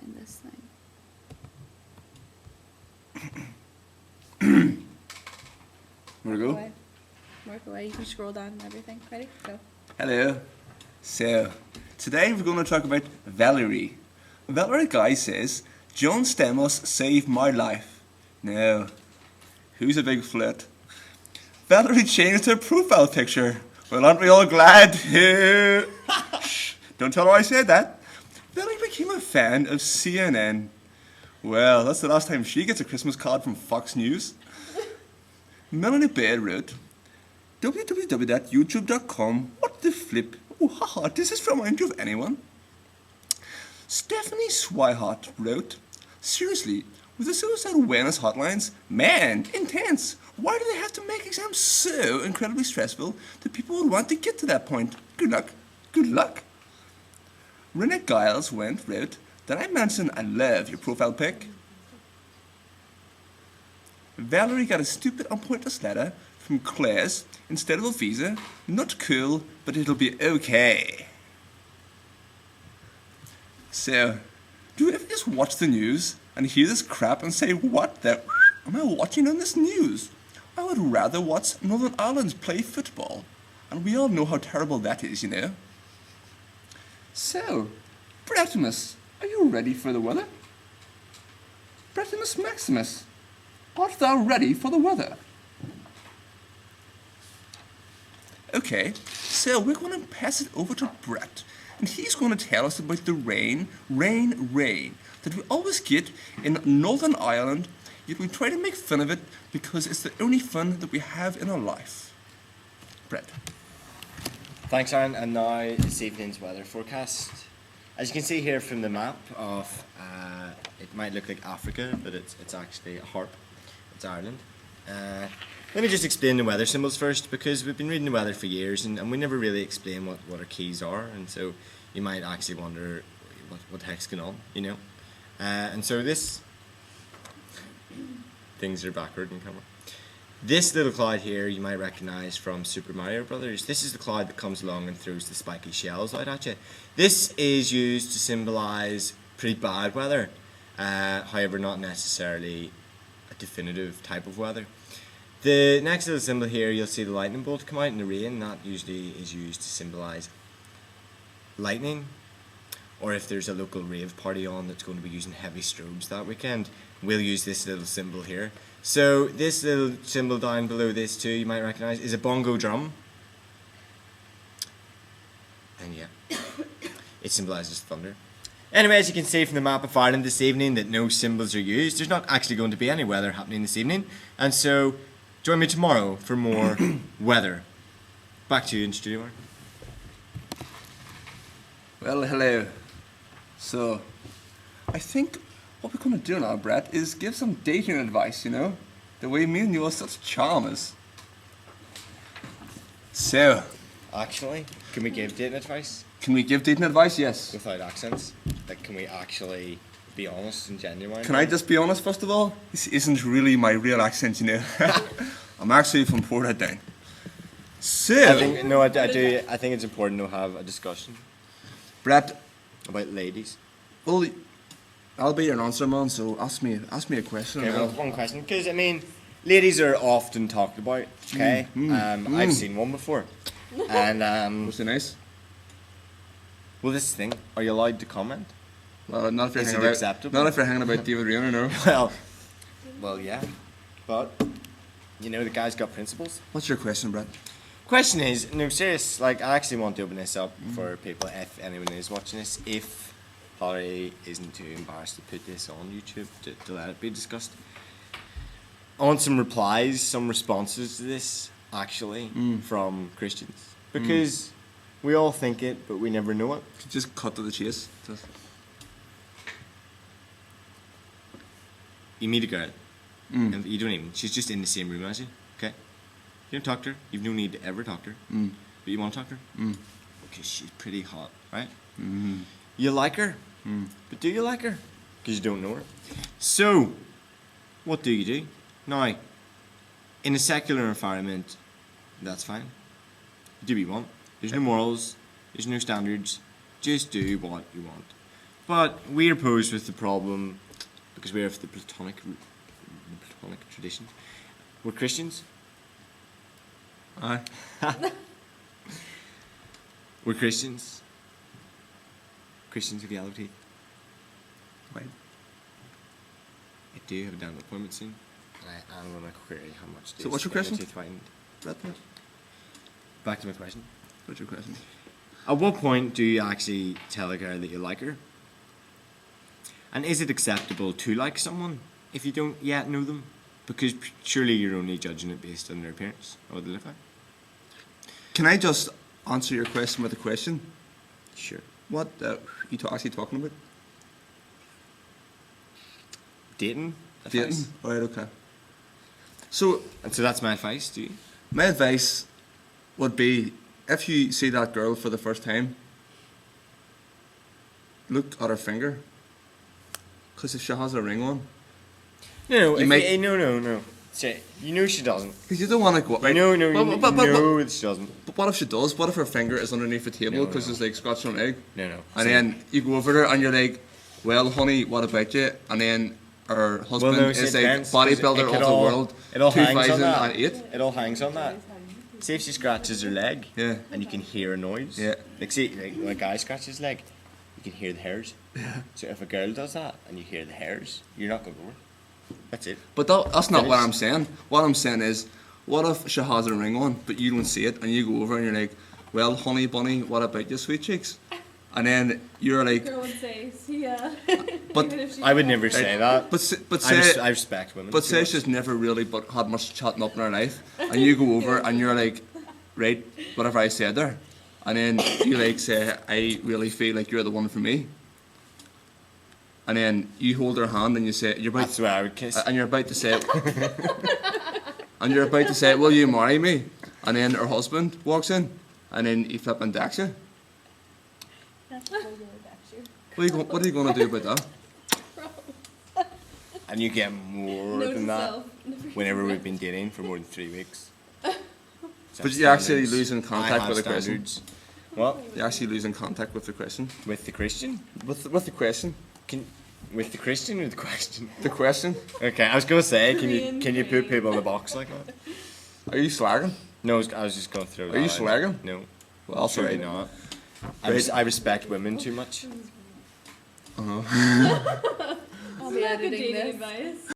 find this Where thing. to go? Away. Work away. You can scroll down and everything. Ready? Go. Hello. So, today we're going to talk about Valerie. Valerie Guy says, John Stamos saved my life. No. Who's a big flirt? Valerie changed her profile picture. Well, aren't we all glad? Shh, don't tell her I said that. Valerie became a fan of CNN. Well, that's the last time she gets a Christmas card from Fox News. Melanie Baird wrote, www.youtube.com, what the flip? Oh, haha, does this remind you of anyone? Stephanie Swihart wrote, seriously, with the suicide awareness hotlines, man, intense. Why do they have to make exams so incredibly stressful that people would want to get to that point? Good luck. Good luck. Renee Giles wrote, did I mention I love your profile pic? Valerie got a stupid and pointless letter from Claire's instead of a visa. Not cool, but it'll be okay. So, do you ever just watch the news and hear this crap and say, what the am I watching on this news? I would rather watch Northern Ireland play football. And we all know how terrible that is, you know. So, Bretimus, are you ready for the weather? Bretimus Maximus, art thou ready for the weather? Okay, so we're going to pass it over to Brett, and he's going to tell us about the rain that we always get in Northern Ireland, yet we try to make fun of it because it's the only fun that we have in our life. Brett. Thanks, Aaron, and now this evening's weather forecast. As you can see here from the map of, it might look like Africa, but it's actually a harp. It's Ireland. Let me just explain the weather symbols first, because we've been reading the weather for years and we never really explain what our keys are, and so you might actually wonder what the heck's going on, you know. And so this, things are backward in camera. This little cloud here you might recognise from Super Mario Brothers. This is the cloud that comes along and throws the spiky shells out at you. This is used to symbolise pretty bad weather, however not necessarily a definitive type of weather. The next little symbol here, you'll see the lightning bolt come out in the rain. That usually is used to symbolise lightning, or if there's a local rave party on that's going to be using heavy strobes that weekend, we'll use this little symbol here. So this little symbol down below this too, you might recognise, is a bongo drum. And yeah, it symbolises thunder. Anyway, as you can see from the map of Ireland this evening that no symbols are used, there's not actually going to be any weather happening this evening. And so, join me tomorrow for more weather. Back to you in studio, Mark. Well, hello. So, I think what we're going to do now, Brett, is give some dating advice, you know? The way me and you are such charmers. So, Actually, can we give dating advice? can we give dating advice? Yes. Without accents? Like, can we actually be honest and genuine? Can I just be honest, first of all? This isn't really my real accent, you know? I'm actually from Portadown. So, I think it's important to have a discussion Brett, about ladies. well, I'll be your answer man, so ask me a question. Okay, and well, I'll- one question, because I mean, ladies are often talked about. Okay, I've seen one before, and Was it nice? well, this thing, are you allowed to comment? Well, not if you're Is hanging it about, acceptable? not if you're hanging about David Rayner, no. Well, yeah, but you know the guy's got principles. What's your question, Brett? Question is, no, serious. Like, I actually want to open this up for people, if anyone is watching this, if Holly isn't too embarrassed to put this on YouTube to let it be discussed. I want some replies, some responses to this, actually, from Christians. Because we all think it, but we never know it. Just cut to the chase. Just- You meet a girl, and you don't even, she's just in the same room as you, okay? You don't talk to her, you've no need to ever talk to her, but you want to talk to her? Because she's pretty hot, right? You like her, but do you like her? Because you don't know her. So, what do you do? Now, in a secular environment, that's fine. Do what you want. There's no morals, there's no standards, just do what you want. But we are posed with the problem because we're of the Platonic tradition. We're Christians. Aye. We're Christians. Christians with yellow teeth. Right. I do have a dental appointment soon. And I'm going to query how much. So what's your question? Teeth whitened. Red pen. Back to my question. What's your question? At what point do you actually tell a girl that you like her? And is it acceptable to like someone if you don't yet know them? Because surely you're only judging it based on their appearance or what they look like. Can I just answer your question with a question? Sure. What you actually talking about? Dating? Dating? Advice? Alright, okay. So, And so that's my advice to you. my advice would be, if you see that girl for the first time, look at her finger. Because if she has a ring on, No, You might- no. Say, you know she doesn't. because you don't want to go. Right? No, But that she doesn't. what if she does? What if her finger is underneath the table No, because no. it's like scratching an egg? No. And then you go over there and you're like, well, honey, what about you? And then her husband no, is see, it like depends, 'cause bodybuilder it of could the all- world, it all hangs on that. 2008. It all hangs on that. See if she scratches her leg, Yeah. and you can hear a noise. Yeah. Like see, like when a guy scratches his leg, you can hear the hairs. Yeah. So if a girl does that and you hear the hairs, you're not gonna go over. That's it. But that's not what Finish. I'm saying. What I'm saying is, what if she has a ring on, but you don't see it, and you go over and you're like, well, honey bunny, what about your sweet cheeks? And then you're like, Girl would say, see ya. But Even if she I would doesn't. never say that. but I respect women. But too say much. she's never really but had much chatting up in her life, and you go over and you're like, right, whatever I said there, and then you like say, I really feel like you're the one for me, and then you hold her hand and you say, you're about, That's where I would kiss. and you're about to say, and you're about to say, will you marry me? And then her husband walks in, and then he flip and decks you. That's a regular texture. What are you going to do about that? And you get more Note than to that self, never whenever do we've that. been dating for more than 3 weeks. But you're actually losing I contact have with the person. standards. What? You're actually losing contact with the question. With the Christian? With the question. With the Christian or the question? The question. Okay, I was gonna say, Korean can you put Korean. people in a box like that? Are you slagging? No, I was just gonna throw. Are that you out. slagging? No, Well, I'll absolutely say. not. Right. I respect women too much. Uh-huh. I'll This be is not good editing dating this. advice.